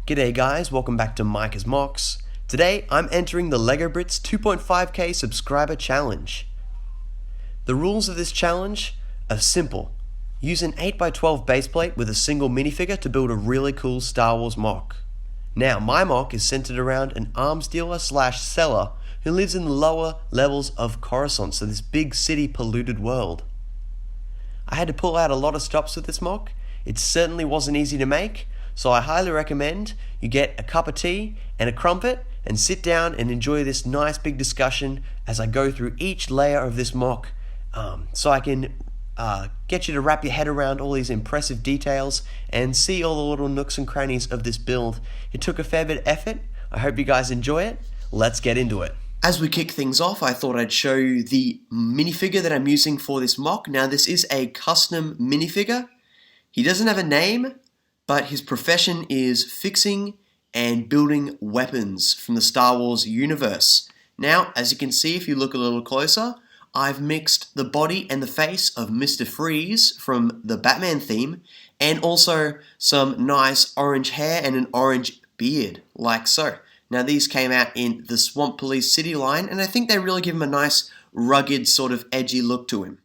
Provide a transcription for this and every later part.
G'day guys, welcome back to Micah's MOCs. Today I'm entering the LEGO Brits 2.5k subscriber challenge. The rules of this challenge are simple. Use an 8x12 baseplate with a single minifigure to build a really cool Star Wars MOC. Now my MOC is centered around an arms dealer slash seller who lives in the lower levels of Coruscant, so this big city polluted world. I had to pull out a lot of stops with this MOC. It certainly wasn't easy to make. So I highly recommend you get a cup of tea and a crumpet and sit down and enjoy this nice big discussion as I go through each layer of this MOC, so I can get you to wrap your head around all these impressive details and see all the little nooks and crannies of this build. It took a fair bit of effort. I hope you guys enjoy it. Let's get into it. As we kick things off, I thought I'd show you the minifigure that I'm using for this MOC. Now this is a custom minifigure. He doesn't have a name, but his profession is fixing and building weapons from the Star Wars universe. Now, as you can see, if you look a little closer, I've mixed the body and the face of Mr. Freeze from the Batman theme, and also some nice orange hair and an orange beard, like so. Now, these came out in the Swamp Police City line, and I think they really give him a nice, rugged, sort of edgy look to him.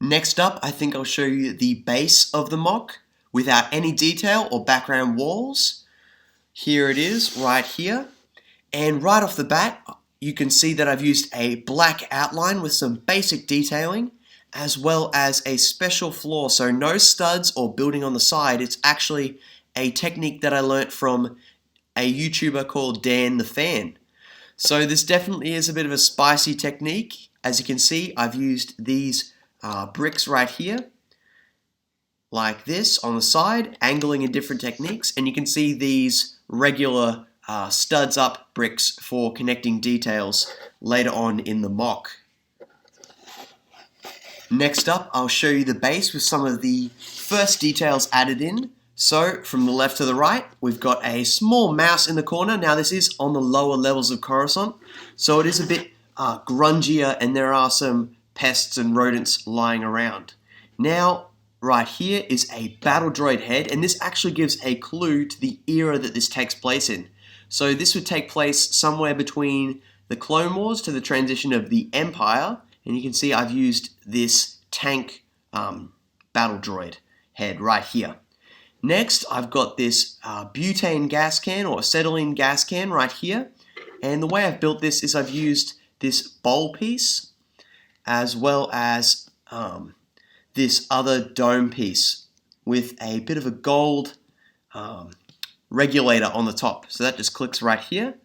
Next up, I think I'll show you the base of the MOC without any detail or background walls. Here it is, right here. And right off the bat, you can see that I've used a black outline with some basic detailing, as well as a special floor. So no studs or building on the side. It's actually a technique that I learnt from a YouTuber called Dan the Fan. So this definitely is a bit of a spicy technique. As you can see, I've used these bricks right here, like this on the side, angling in different techniques, and you can see these regular studs up bricks for connecting details later on in the MOC. Next up, I'll show you the base with some of the first details added in. So from the left to the right, we've got a small mouse in the corner. Now this is on the lower levels of Coruscant, so it is a bit grungier, and there are some pests and rodents lying around. Now, right here is a battle droid head, and this actually gives a clue to the era that this takes place in. So this would take place somewhere between the Clone Wars to the transition of the Empire, and you can see I've used this tank battle droid head right here. Next, I've got this butane gas can or acetylene gas can right here, and the way I've built this is I've used this bowl piece as well as this other dome piece with a bit of a gold regulator on the top. So that just clicks right here.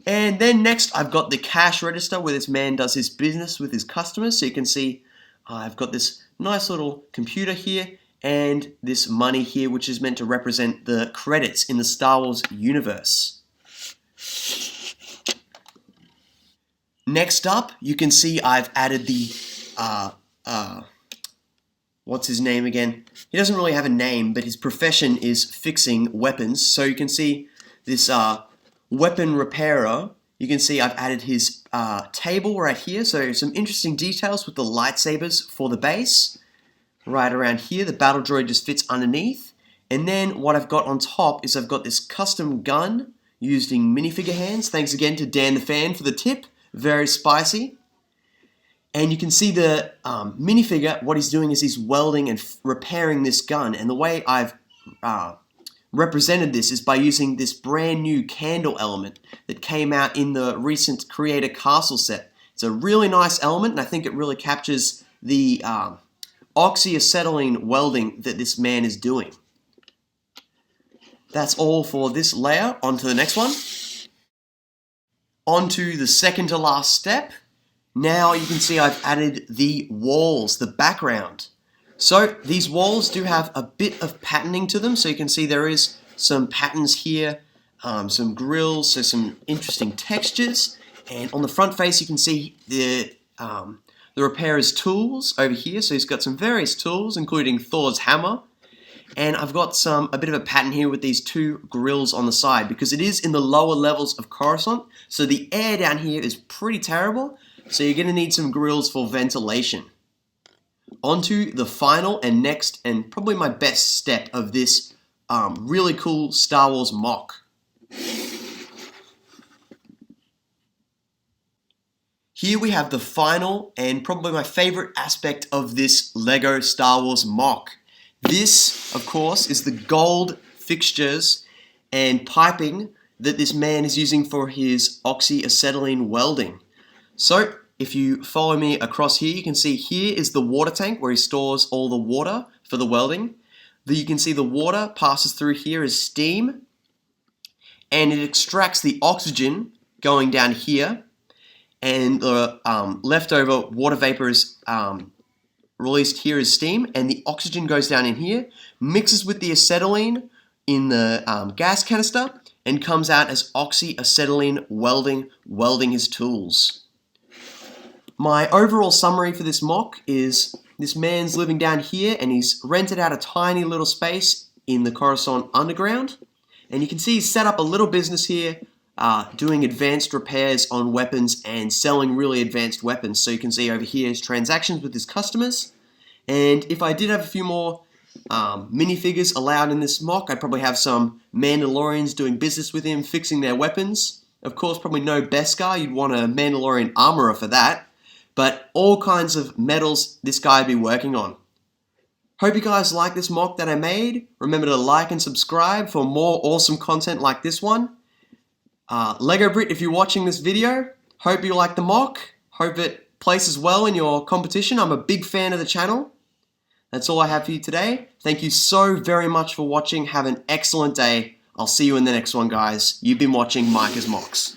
And then next I've got the cash register where this man does his business with his customers. So you can see I've got this nice little computer here and this money here, which is meant to represent the credits in the Star Wars universe. Next up, you can see I've added the, what's his name again? He doesn't really have a name, but his profession is fixing weapons. So you can see this weapon repairer. You can see I've added his table right here. So some interesting details with the lightsabers for the base. Right around here, the battle droid just fits underneath. And then what I've got on top is I've got this custom gun using minifigure hands. Thanks again to Dan the Fan for the tip. Very spicy. And you can see the minifigure, what he's doing is he's welding and repairing this gun. And the way I've represented this is by using this brand new candle element that came out in the recent Creator Castle set. It's a really nice element, and I think it really captures the Oxy Acetylene Welding that this man is doing. That's all for this layer. On to the next one. On to the second to last step. Now you can see I've added the walls, the background. So these walls do have a bit of patterning to them. So you can see there is some patterns here, some grills, so some interesting textures. And on the front face you can see the repairer's tools over here. So he's got some various tools, including Thor's hammer. And I've got a bit of a pattern here with these two grills on the side because it is in the lower levels of Coruscant. So the air down here is pretty terrible. So you're going to need some grills for ventilation. On to the final and next and probably my best step of this really cool Star Wars MOC. Here we have the final and probably my favorite aspect of this LEGO Star Wars MOC. This, of course, is the gold fixtures and piping that this man is using for his Oxy Acetylene Welding. So, if you follow me across here, you can see here is the water tank where he stores all the water for the welding. You can see the water passes through here as steam, and it extracts the oxygen going down here, and the leftover water vapor is released here as steam, and the oxygen goes down in here, mixes with the acetylene in the gas canister, and comes out as Oxy Acetylene Welding, welding his tools. My overall summary for this MOC is this man's living down here and he's rented out a tiny little space in the Coruscant underground. And you can see he's set up a little business here doing advanced repairs on weapons and selling really advanced weapons. So you can see over here his transactions with his customers. And if I did have a few more minifigures allowed in this MOC, I'd probably have some Mandalorians doing business with him, fixing their weapons. Of course, probably no Beskar. You'd want a Mandalorian armorer for that. But all kinds of metals this guy would be working on. Hope you guys like this MOC that I made. Remember to like and subscribe for more awesome content like this one. Lego Brit, if you're watching this video, hope you like the MOC. Hope it places well in your competition. I'm a big fan of the channel. That's all I have for you today. Thank you so very much for watching. Have an excellent day. I'll see you in the next one, guys. You've been watching Micah's MOCs.